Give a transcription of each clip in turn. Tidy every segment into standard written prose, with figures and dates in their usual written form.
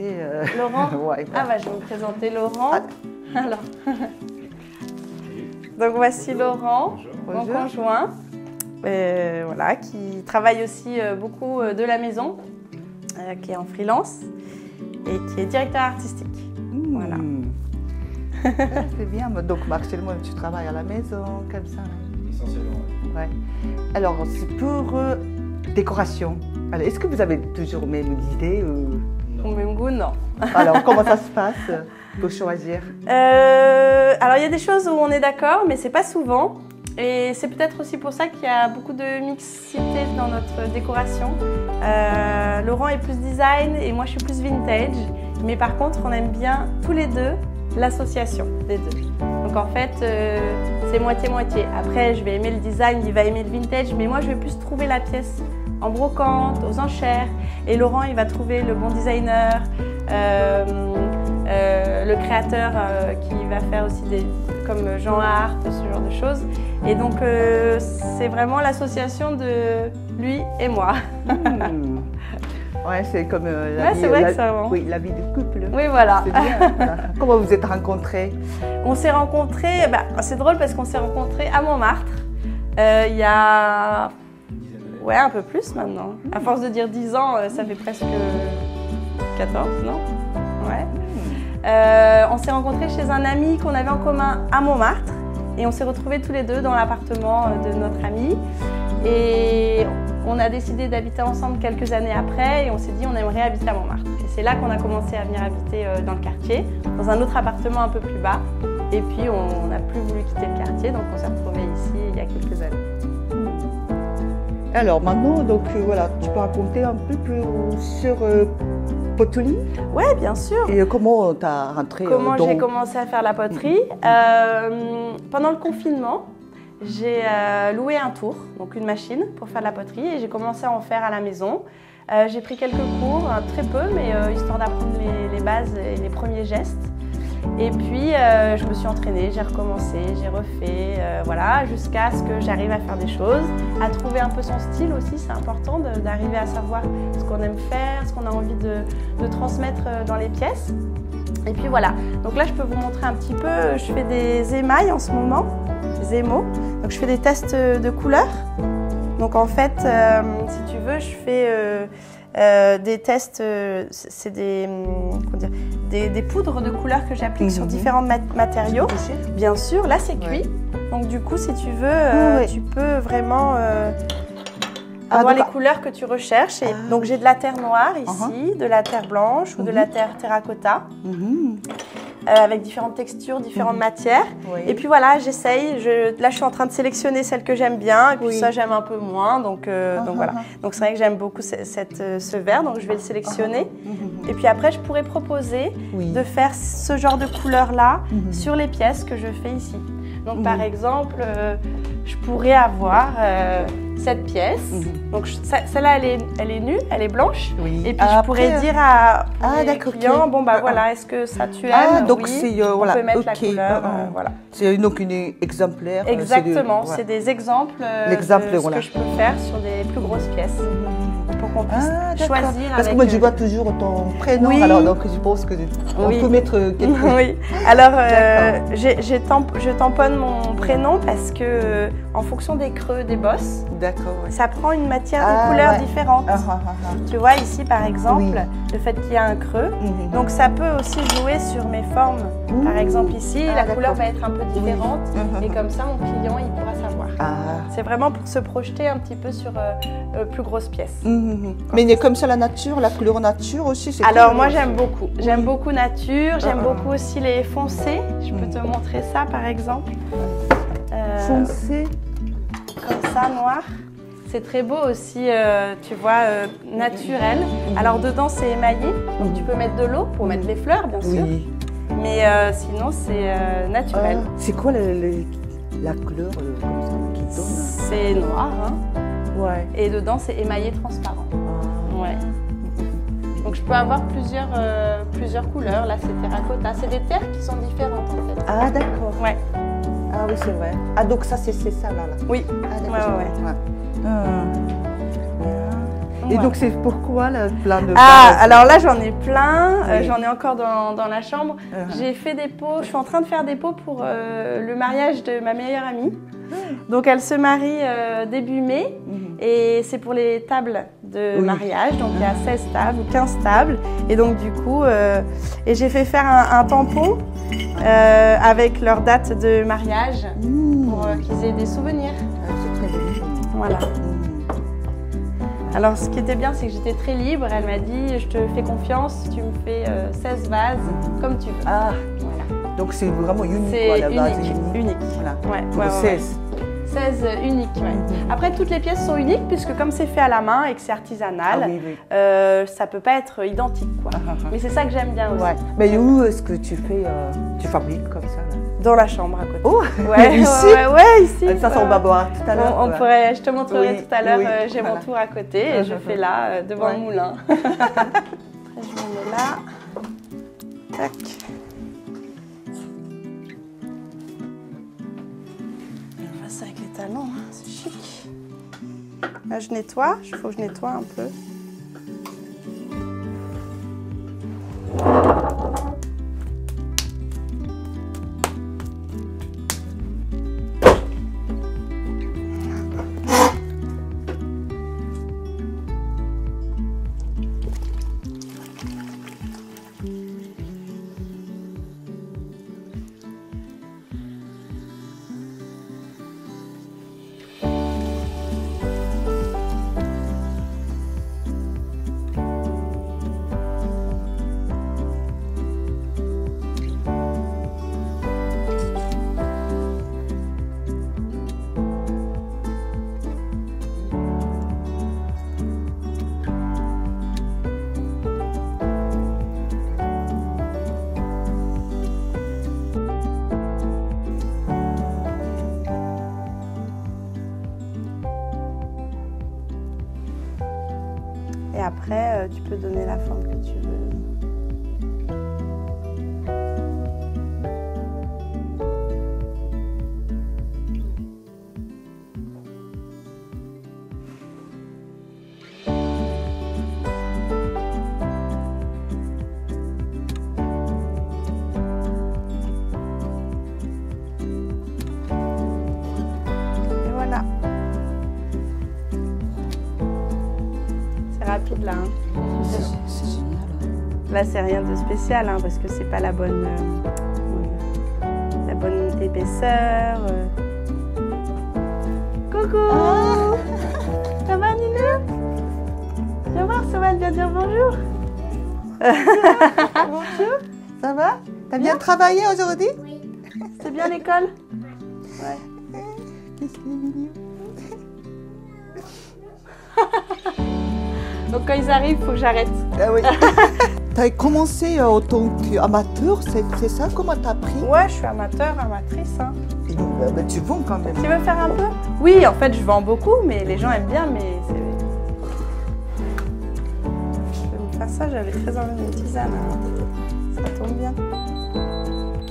présenter. Laurent. Ouais, Ah bah je vais me présenter Laurent. Ah. Alors. Donc voici Laurent, mon Bonjour. conjoint, voilà, qui travaille aussi beaucoup de la maison, qui est en freelance et qui est directeur artistique. Voilà. Ah, c'est bien. Donc actuellement tu travailles à la maison, comme ça. Essentiellement, oui. Ouais. Alors c'est pour décoration. Alors est-ce que vous avez toujours même idée Au même goût, non. Alors comment ça se passe pour choisir? Alors il y a des choses où on est d'accord, mais c'est pas souvent. Et c'est peut-être aussi pour ça qu'il y a beaucoup de mixité dans notre décoration. Laurent est plus design et moi je suis plus vintage. Mais par contre, on aime bien tous les deux l'association des deux. Donc en fait, c'est moitié-moitié. Après, je vais aimer le design, il va aimer le vintage, mais moi je vais plus trouver la pièce en brocante, aux enchères. Et Laurent, il va trouver le bon designer, le créateur qui va faire aussi comme Jean Art, ce genre de choses. Et donc, c'est vraiment l'association de lui et moi. Ouais, c'est comme la Ouais, vie, c'est vrai que ça, vraiment. oui, la vie du couple. Oui, voilà. C'est bien. Voilà. Comment vous êtes rencontrés? On s'est rencontrés, c'est drôle parce qu'on s'est rencontrés à Montmartre il y a ouais, un peu plus maintenant. À force de dire 10 ans, ça fait presque 14, non? Ouais. On s'est rencontrés chez un ami qu'on avait en commun à Montmartre et on s'est retrouvés tous les deux dans l'appartement de notre ami. Et on a décidé d'habiter ensemble quelques années après et on s'est dit on aimerait habiter à Montmartre. Et c'est là qu'on a commencé à venir habiter dans le quartier, dans un autre appartement un peu plus bas. Et puis on n'a plus voulu quitter le quartier, donc on s'est retrouvés ici il y a quelques années. Alors maintenant, donc voilà, tu peux raconter un peu plus sur Pottery? Ouais, bien sûr. Et comment tu as rentré Comment dans... j'ai commencé à faire la poterie? Pendant le confinement, j'ai loué un tour, donc une machine pour faire de la poterie et j'ai commencé à en faire à la maison. J'ai pris quelques cours, très peu, mais histoire d'apprendre les bases et les premiers gestes. Et puis je me suis entraînée, j'ai recommencé, j'ai refait, voilà, jusqu'à ce que j'arrive à faire des choses, à trouver un peu son style aussi. C'est important d'arriver à savoir ce qu'on aime faire, ce qu'on a envie de transmettre dans les pièces. Et puis voilà, donc là je peux vous montrer un petit peu, je fais des émails en ce moment, des émaux. Donc je fais des tests de couleurs. Donc en fait, si tu veux, je fais des tests, c'est des poudres de couleurs que j'applique sur différents matériaux. Bien sûr, là c'est cuit. Donc du coup, si tu veux, tu peux vraiment avoir les couleurs que tu recherches. Et donc j'ai de la terre noire ici, de la terre blanche ou de la terre terracotta. Avec différentes textures, différentes matières. Et puis voilà, j'essaye. Là, je suis en train de sélectionner celle que j'aime bien. Et puis ça, j'aime un peu moins. Donc voilà. Donc c'est vrai que j'aime beaucoup ce vert. Donc je vais le sélectionner. Et puis après, je pourrais proposer de faire ce genre de couleur-là sur les pièces que je fais ici. Donc par exemple, je pourrais avoir cette pièce. Donc celle-là, elle est nue, elle est blanche. Et puis je pourrais dire à mes clients, bon bah voilà, est-ce que ça tu aimes? Donc oui, c'est on voilà, peut mettre la couleur, voilà. C'est donc une exemplaire. Exactement, c'est des exemples de ce que je peux faire sur des plus grosses pièces. Pour qu'on puisse choisir. Parce que moi je vois toujours ton prénom, alors donc je pense que on peut mettre quelque chose. Oui, alors je tamponne mon prénom parce que en fonction des creux, des bosses, ça prend une matière, des couleurs différentes. Tu vois ici par exemple, le fait qu'il y a un creux, donc ça peut aussi jouer sur mes formes. Par exemple ici, la couleur va être un peu différente et comme ça mon client il pourra savoir. C'est vraiment pour se projeter un petit peu sur plus grosses pièces. Mais il y a comme ça la nature, la couleur nature aussi. Alors moi j'aime beaucoup. J'aime beaucoup nature, j'aime beaucoup aussi les foncés. Je peux te montrer ça par exemple. Foncé. Comme ça, noir. C'est très beau aussi, tu vois, naturel. Alors dedans c'est émaillé, donc tu peux mettre de l'eau pour mettre les fleurs bien sûr. Mais sinon c'est naturel. C'est quoi la couleur comme ça qui donne? C'est noir, hein. Et dedans c'est émaillé transparent. Donc je peux avoir plusieurs couleurs. Là c'est terracotta. C'est des terres qui sont différentes en fait. Ah d'accord. Ouais. Ah oui c'est vrai. Ah donc ça c'est ça là. Oui. Et donc c'est pourquoi le plein de alors là j'en ai plein, oui. J'en ai encore dans la chambre. J'ai fait des pots, je suis en train de faire des pots pour le mariage de ma meilleure amie. Donc elle se marie début mai et c'est pour les tables de mariage. Donc il y a 16 tables ou 15 tables. Et donc du coup, et j'ai fait faire un tampon avec leur date de mariage pour qu'ils aient des souvenirs. C'est très joli. Voilà. Alors ce qui était bien, c'est que j'étais très libre. Elle m'a dit, je te fais confiance, tu me fais 16 vases comme tu veux. Ah, voilà. Donc c'est vraiment unique. C'est unique. Voilà. Ouais, 16. 16 uniques, ouais. Après, toutes les pièces sont uniques puisque comme c'est fait à la main et que c'est artisanal, ça peut pas être identique, quoi. Mais c'est ça que j'aime bien aussi. Ouais. Mais où est-ce que tu fais, tu fabriques comme ça là? Dans la chambre à côté. Oh, ouais, ici. Ouais, ici. Ça, on va voir tout à l'heure. On pourrait, je te montrerai tout à l'heure. J'ai mon tour à côté et je fais là devant le moulin. Après, je me mets là. Tac. Avec les talons, hein, c'est chic. Là, je nettoie, il faut que je nettoie un peu. Et après, tu peux donner la forme que tu veux. Et voilà. Rapide là. C'est génial. Là c'est rien de spécial hein, parce que c'est pas la bonne épaisseur. Coucou. Oh. Ça va Nina? Viens voir, ça va, viens dire bonjour. Bonjour. Ça va? T'as bien travaillé aujourd'hui? Oui. C'est bien l'école? Ouais. Qu'est-ce qu'il est mignon. Donc quand ils arrivent, il faut que j'arrête. Ah oui. Tu as commencé en tant qu'amateur, c'est ça? Comment tu as appris? Ouais, je suis amateur, amatrice. Hein. Ben, tu vends quand même. Tu veux faire un peu? Oui, en fait, je vends beaucoup, mais les gens aiment bien, mais c'est... Je vais me faire ça, j'avais très envie d'une tisane. Ça tombe bien.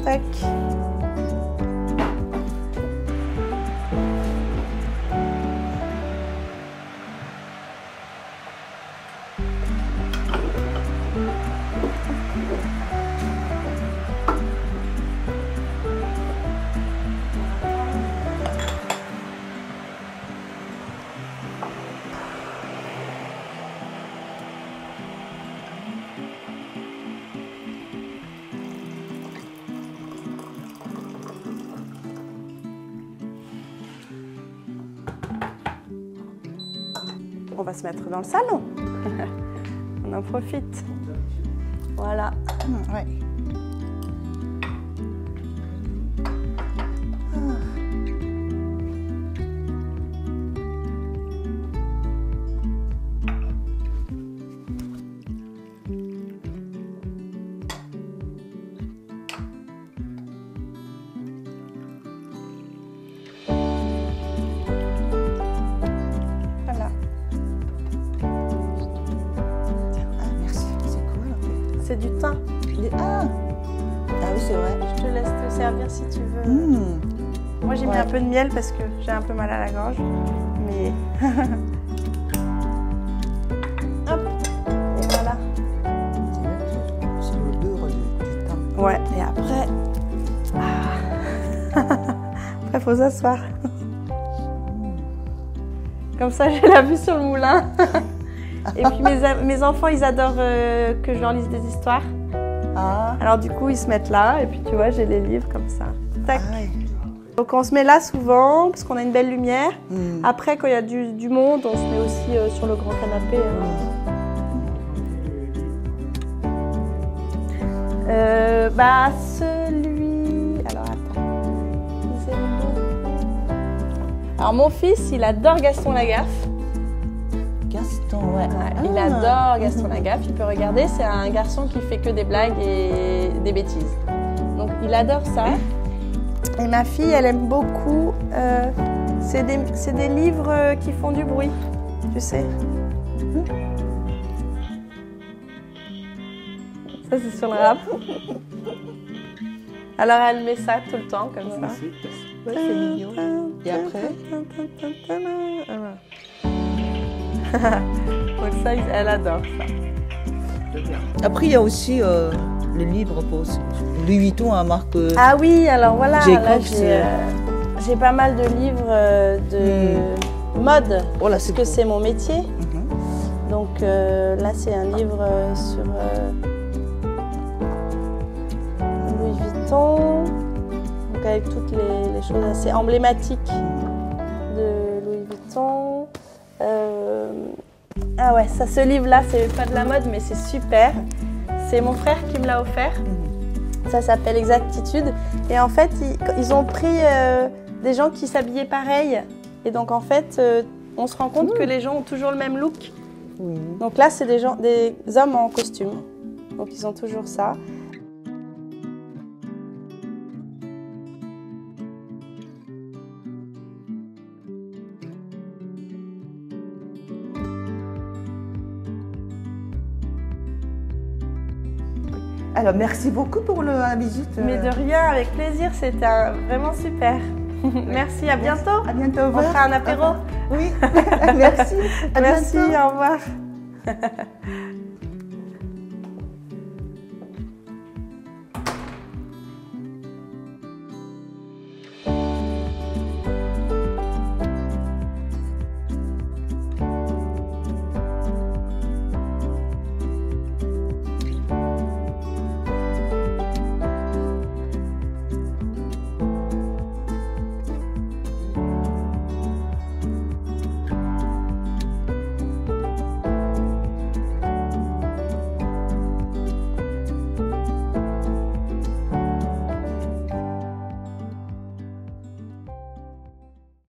Tac. On va se mettre dans le salon. On en profite. Voilà. Ouais. C'est du thym. Ah oui, c'est vrai. Je te laisse te servir si tu veux. Moi, j'ai mis un peu de miel parce que j'ai un peu mal à la gorge. Mais Ouais, et après... Après, il faut s'asseoir. Comme ça, j'ai la vue sur le moulin. Et puis mes enfants, ils adorent que je leur lise des histoires. Ah. Alors du coup, ils se mettent là et puis tu vois, j'ai les livres comme ça. Tac. Ah ouais. Donc on se met là souvent parce qu'on a une belle lumière. Après, quand il y a du monde, on se met aussi sur le grand canapé. Celui... Alors attends. Alors mon fils, il adore Gaston Lagaffe. Gaston, ouais. Il adore Gaston Lagaffe, il peut regarder, c'est un garçon qui fait que des blagues et des bêtises. Donc il adore ça. Et ma fille, elle aime beaucoup, c'est des livres qui font du bruit, tu sais. Ça c'est sur le rap. Alors elle met ça tout le temps comme ça. Ouais, c'est mignon. Et après? Donc ça, elle adore ça. Après, il y a aussi le livre pour Louis Vuitton à marque. Ah oui, alors voilà, Jacobs, j'ai pas mal de livres de mode, Voilà, parce que c'est mon métier. Donc là, c'est un livre sur Louis Vuitton, donc avec toutes les choses assez emblématiques de Louis Vuitton. Ah ouais, ça, ce livre-là, c'est pas de la mode, mais c'est super. C'est mon frère qui me l'a offert. Ça s'appelle Exactitude. Et en fait, ils ont pris des gens qui s'habillaient pareil. Et donc, en fait, on se rend compte que les gens ont toujours le même look. Donc là, c'est des hommes en costume. Donc, ils ont toujours ça. Alors, merci beaucoup pour la visite. Mais de rien, avec plaisir, c'était vraiment super. Merci, à bientôt. À bientôt. On fera un apéro. Oui, merci. À Merci, bientôt. au revoir.